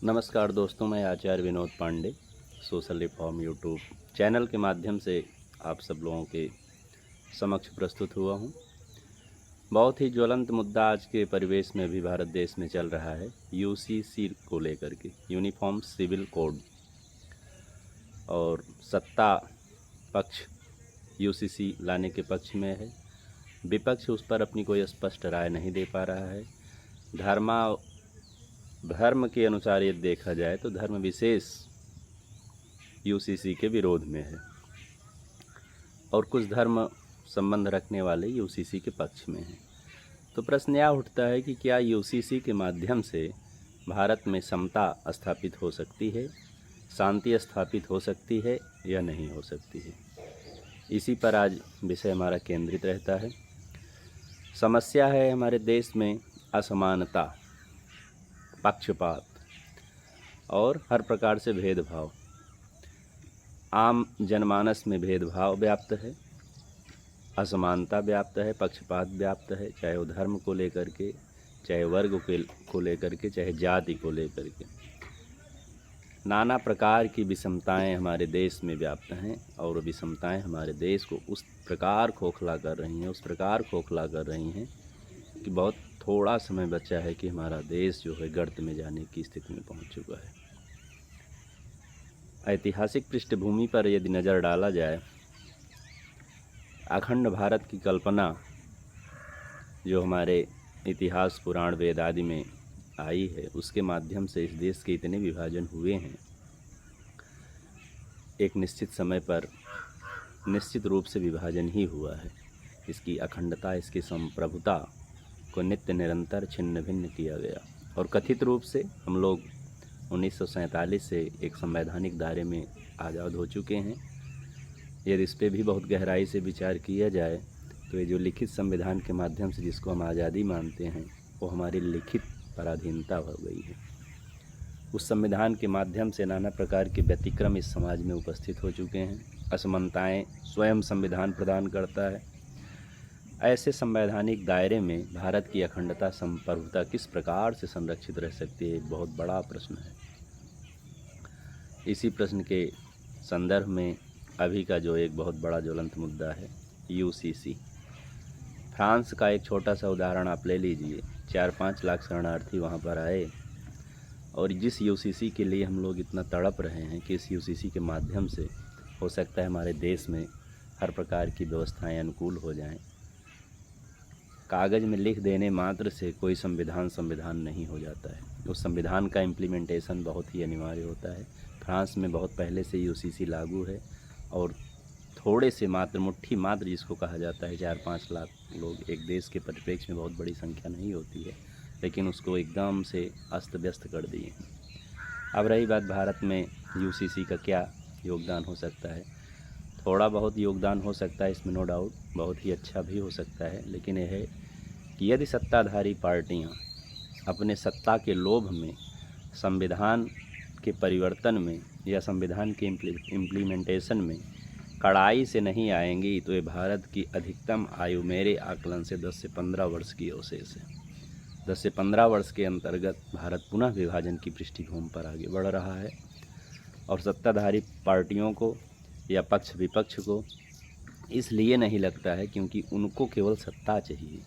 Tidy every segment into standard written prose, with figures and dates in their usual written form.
नमस्कार दोस्तों, मैं Acharya Vinod Pandey social reform YouTube channel के माध्यम से आप सब लोगों के समक्ष प्रस्तुत हुआ हूं। बहुत ही ज्वलंत मुद्दा आज के परिवेश में भी भारत देश में चल रहा है, यूसीसी को लेकर के, यूनिफॉर्म सिविल कोड। और सत्ता पक्ष यूसीसी लाने के पक्ष में है, विपक्ष उस पर अपनी कोई स्पष्ट राय नहीं दे पा रहा है। धर्म के अनुसार यदि देखा जाए तो धर्म विशेष यूसीसी के विरोध में है और कुछ धर्म संबंध रखने वाले यूसीसी के पक्ष में हैं। तो प्रश्न यह उठता है कि क्या यूसीसी के माध्यम से भारत में समता स्थापित हो सकती है, शांति स्थापित हो सकती है या नहीं हो सकती है। इसी पर आज विषय हमारा केंद्रित रहता है। समस्या है हमारे देश में असमानता, पक्षपात और हर प्रकार से भेदभाव। आम जनमानस में भेदभाव व्याप्त है, असमानता व्याप्त है, पक्षपात व्याप्त है, चाहे वो धर्म को लेकर के, चाहे वर्ग को लेकर के, चाहे जाति को लेकर के। नाना प्रकार की विषमताएं हमारे देश में व्याप्त हैं और विषमताएं हमारे देश को उस प्रकार खोखला कर रही हैं कि बहुत थोड़ा समय बचा है कि हमारा देश जो है गर्त में जाने की स्थिति में पहुंच चुका है। ऐतिहासिक पृष्ठभूमि पर यदि नज़र डाला जाए, अखंड भारत की कल्पना जो हमारे इतिहास, पुराण, वेद आदि में आई है, उसके माध्यम से इस देश के इतने विभाजन हुए हैं। एक निश्चित समय पर निश्चित रूप से विभाजन ही हुआ है। इसकी अखंडता, इसकी संप्रभुता को नित्य निरंतर छिन्न भिन्न किया गया और कथित रूप से हम लोग 1947 से एक संवैधानिक दायरे में आज़ाद हो चुके हैं। यदि इस पर भी बहुत गहराई से विचार किया जाए तो ये जो लिखित संविधान के माध्यम से जिसको हम आज़ादी मानते हैं, वो हमारी लिखित पराधीनता हो गई है। उस संविधान के माध्यम से नाना प्रकार के व्यतिक्रम इस समाज में उपस्थित हो चुके हैं। असमानताएं स्वयं संविधान प्रदान करता है। ऐसे संवैधानिक दायरे में भारत की अखंडता, संप्रभुता किस प्रकार से संरक्षित रह सकती है, एक बहुत बड़ा प्रश्न है। इसी प्रश्न के संदर्भ में अभी का जो एक बहुत बड़ा ज्वलंत मुद्दा है, यूसीसी। फ्रांस का एक छोटा सा उदाहरण आप ले लीजिए। 4-5 लाख शरणार्थी वहाँ पर आए और जिस यूसीसी के लिए हम लोग इतना तड़प रहे हैं कि इस यूसीसी के माध्यम से हो सकता है हमारे देश में हर प्रकार की व्यवस्थाएं अनुकूल हो जाएं। कागज़ में लिख देने मात्र से कोई संविधान नहीं हो जाता है। उस संविधान का इम्प्लीमेंटेशन बहुत ही अनिवार्य होता है। फ्रांस में बहुत पहले से यूसीसी लागू है और थोड़े से मात्र, मुट्ठी मात्र जिसको कहा जाता है, 4-5 लाख लोग एक देश के परिप्रेक्ष्य में बहुत बड़ी संख्या नहीं होती है, लेकिन उसको एकदम से अस्त व्यस्त कर दिए। अब रही बात भारत में यूसीसी का क्या योगदान हो सकता है। थोड़ा बहुत योगदान हो सकता है, इसमें नो डाउट, बहुत ही अच्छा भी हो सकता है। लेकिन यह है कि यदि सत्ताधारी पार्टियां अपने सत्ता के लोभ में संविधान के परिवर्तन में या संविधान के इम्प्लीमेंटेशन में कड़ाई से नहीं आएंगी तो ये भारत की अधिकतम आयु मेरे आकलन से 10 से 15 वर्ष की अवशेष है। 10 से 15 वर्ष के अंतर्गत भारत पुनः विभाजन की पृष्ठभूमि पर आगे बढ़ रहा है और सत्ताधारी पार्टियों को या पक्ष विपक्ष को इसलिए नहीं लगता है क्योंकि उनको केवल सत्ता चाहिए।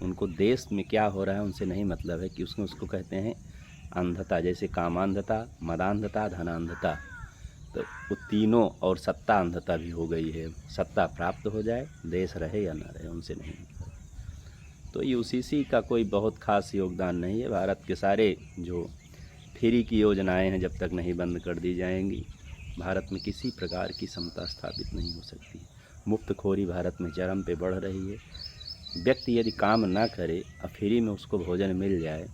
उनको देश में क्या हो रहा है उनसे नहीं मतलब है कि उसको कहते हैं अंधता, जैसे कामांधता, मदांधता, धनांधता। तो वो तीनों और सत्ता अंधता भी हो गई है। सत्ता प्राप्त हो जाए, देश रहे या ना रहे, उनसे नहीं मतलब। तो यूसीसी का कोई बहुत खास योगदान नहीं है। भारत के सारे जो फ्री की योजनाएं हैं, जब तक नहीं बंद कर दी जाएंगी, भारत में किसी प्रकार की समता स्थापित नहीं हो सकती। मुफ्तखोरी भारत में चरम पे बढ़ रही है। व्यक्ति यदि काम ना करे और फ्री में उसको भोजन मिल जाए,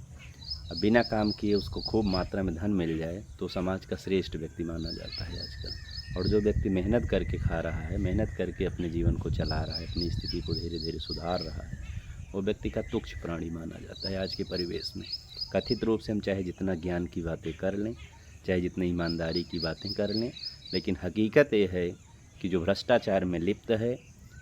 बिना काम किए उसको खूब मात्रा में धन मिल जाए, तो समाज का श्रेष्ठ व्यक्ति माना जाता है आजकल। और जो व्यक्ति मेहनत करके खा रहा है, मेहनत करके अपने जीवन को चला रहा है, अपनी स्थिति को धीरे धीरे सुधार रहा है, वो व्यक्ति का तुच्छ प्राणी माना जाता है आज के परिवेश में। कथित रूप से हम चाहे जितना ज्ञान की बातें कर लें, चाहे जितनी ईमानदारी की बातें कर लें, लेकिन हकीकत ये है कि जो भ्रष्टाचार में लिप्त है,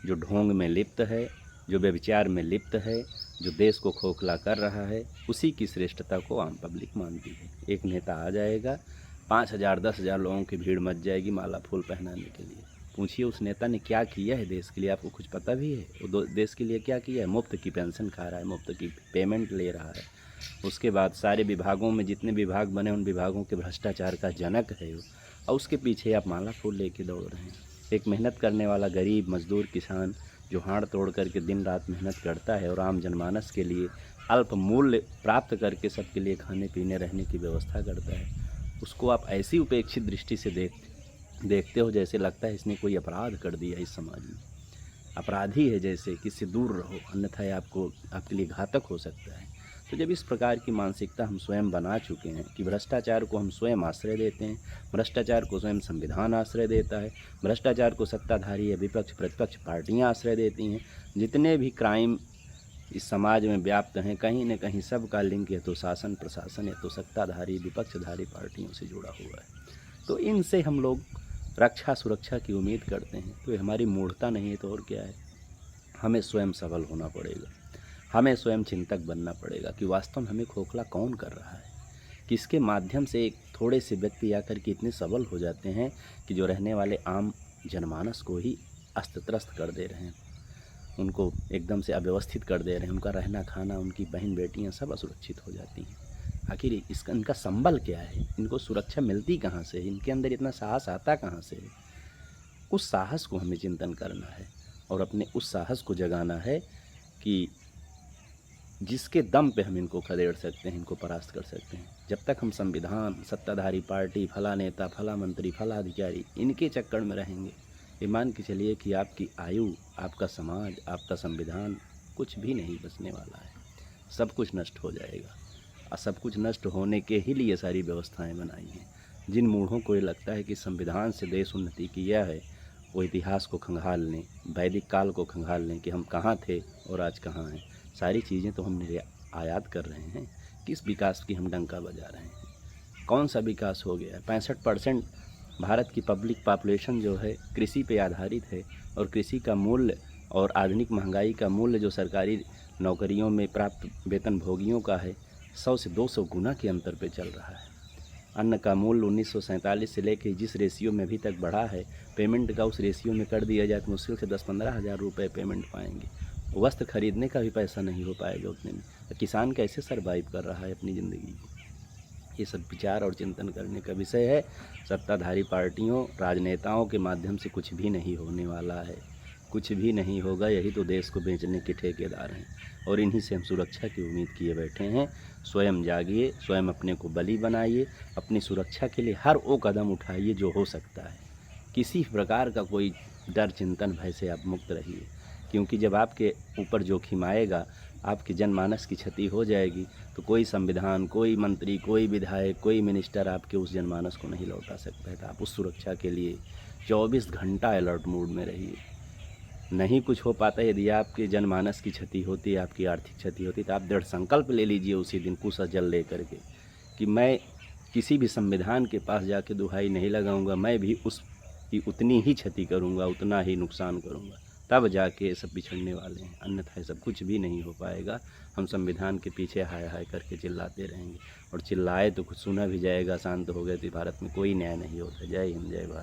जो ढोंग में लिप्त है, जो व्यभिचार में लिप्त है, जो देश को खोखला कर रहा है, उसी की श्रेष्ठता को आम पब्लिक मानती है। एक नेता आ जाएगा, 5,000 10,000 लोगों की भीड़ मच जाएगी माला फूल पहनाने के लिए। पूछिए उस नेता ने क्या किया है देश के लिए, आपको कुछ पता भी है? वो देश के लिए क्या किया है? मुफ्त की पेंशन खा रहा है, मुफ्त की पेमेंट ले रहा है। उसके बाद सारे विभागों में जितने विभाग बने उन विभागों के भ्रष्टाचार का जनक है वो, और उसके पीछे आप माला फूल लेके दौड़ रहे हैं। एक मेहनत करने वाला गरीब मजदूर किसान जो हाड़ तोड़ करके दिन रात मेहनत करता है और आम जनमानस के लिए अल्प मूल्य प्राप्त करके सबके लिए खाने पीने रहने की व्यवस्था करता है, उसको आप ऐसी उपेक्षित दृष्टि से देखते हो जैसे लगता है इसने कोई अपराध कर दिया इस समाज में। अपराधी है जैसे, कि इससे दूर रहो अन्यथा ये आपके लिए घातक हो सकता है। तो जब इस प्रकार की मानसिकता हम स्वयं बना चुके हैं कि भ्रष्टाचार को हम स्वयं आश्रय देते हैं, भ्रष्टाचार को स्वयं संविधान आश्रय देता है, भ्रष्टाचार को सत्ताधारी या विपक्ष प्रतिपक्ष पार्टियां आश्रय देती हैं, जितने भी क्राइम इस समाज में व्याप्त हैं कहीं न कहीं सबका लिंक या तो शासन प्रशासन या तो सत्ताधारी विपक्षधारी पार्टियों से जुड़ा हुआ है। तो इनसे हम लोग रक्षा सुरक्षा की उम्मीद करते हैं, तो ये हमारी मूढ़ता नहीं है तो और क्या है। हमें स्वयं सबल होना पड़ेगा, हमें स्वयं चिंतक बनना पड़ेगा कि वास्तव में हमें खोखला कौन कर रहा है, किसके माध्यम से एक थोड़े से व्यक्ति आकर के इतने सबल हो जाते हैं कि जो रहने वाले आम जनमानस को ही अस्त त्रस्त कर दे रहे हैं, उनको एकदम से अव्यवस्थित कर दे रहे हैं, उनका रहना खाना, उनकी बहन बेटियां सब असुरक्षित हो जाती हैं। आखिर इनका संबल क्या है, इनको सुरक्षा मिलती कहाँ से है, इनके अंदर इतना साहस आता कहाँ से है? उस साहस को हमें चिंतन करना है और अपने उस साहस को जगाना है कि जिसके दम पे हम इनको खदेड़ सकते हैं, इनको परास्त कर सकते हैं। जब तक हम संविधान, सत्ताधारी पार्टी, फला नेता, फला मंत्री, फला अधिकारी इनके चक्कर में रहेंगे, ये मान के चलिए कि आपकी आयु, आपका समाज, आपका संविधान कुछ भी नहीं बचने वाला है, सब कुछ नष्ट हो जाएगा। और सब कुछ नष्ट होने के ही लिए सारी व्यवस्थाएं बनाई हैं। जिन मूढ़ों को ये लगता है कि संविधान से देश उन्नति किया है, वो इतिहास को खंगाल लें, वैदिक काल को खंगाल लें कि हम कहाँ थे और आज कहाँ हैं। सारी चीज़ें तो हम आयात कर रहे हैं, किस विकास की हम डंका बजा रहे हैं? कौन सा विकास हो गया है? 65% भारत की पब्लिक पॉपुलेशन जो है कृषि पे आधारित है, और कृषि का मूल्य और आधुनिक महंगाई का मूल्य जो सरकारी नौकरियों में प्राप्त वेतन भोगियों का है, 100 से 200 गुना के अंतर पे चल रहा है। अन्न का मूल्य 1947 से लेकर जिस रेशियो में अभी तक बढ़ा है, पेमेंट का उस रेशियो में कर दिया जाए तो मुश्किल से 10-15 हज़ार रुपये पेमेंट पाएंगे। वस्त्र खरीदने का भी पैसा नहीं हो पाएगा उतने में। तो किसान कैसे सरवाइव कर रहा है अपनी ज़िंदगी को? ये सब विचार और चिंतन करने का विषय है। सत्ताधारी पार्टियों, राजनेताओं के माध्यम से कुछ भी नहीं होने वाला है, कुछ भी नहीं होगा। यही तो देश को बेचने के ठेकेदार हैं और इन्हीं से हम सुरक्षा की उम्मीद किए बैठे हैं। स्वयं जागिए, स्वयं अपने को बली बनाइए, अपनी सुरक्षा के लिए हर वो कदम उठाइए जो हो सकता है। किसी प्रकार का कोई डर चिंतन भय से आप मुक्त रहिए, क्योंकि जब आपके ऊपर जोखिम आएगा, आपके जनमानस की क्षति हो जाएगी, तो कोई संविधान, कोई मंत्री, कोई विधायक, कोई मिनिस्टर आपके उस जनमानस को नहीं लौटा सकता है। तो आप उस सुरक्षा के लिए 24 घंटा अलर्ट मोड में रहिए। नहीं कुछ हो पाता, यदि आपके जनमानस की क्षति होती है, आपकी आर्थिक क्षति होती है, तो आप दृढ़ संकल्प ले लीजिए उसी दिन कुश जल ले करके कि मैं किसी भी संविधान के पास जाके दुहाई नहीं लगाऊंगा, मैं भी उसकी उतनी ही क्षति करूंगा, उतना ही नुकसान करूंगा, तब जाके सब बिछड़ने वाले हैं। अन्यथा सब कुछ भी नहीं हो पाएगा। हम संविधान के पीछे हाय हाय करके चिल्लाते रहेंगे, और चिल्लाए तो कुछ सुना भी जाएगा, शांत हो गए तो भारत में कोई न्याय नहीं होता। जय हिंद, जय भारत।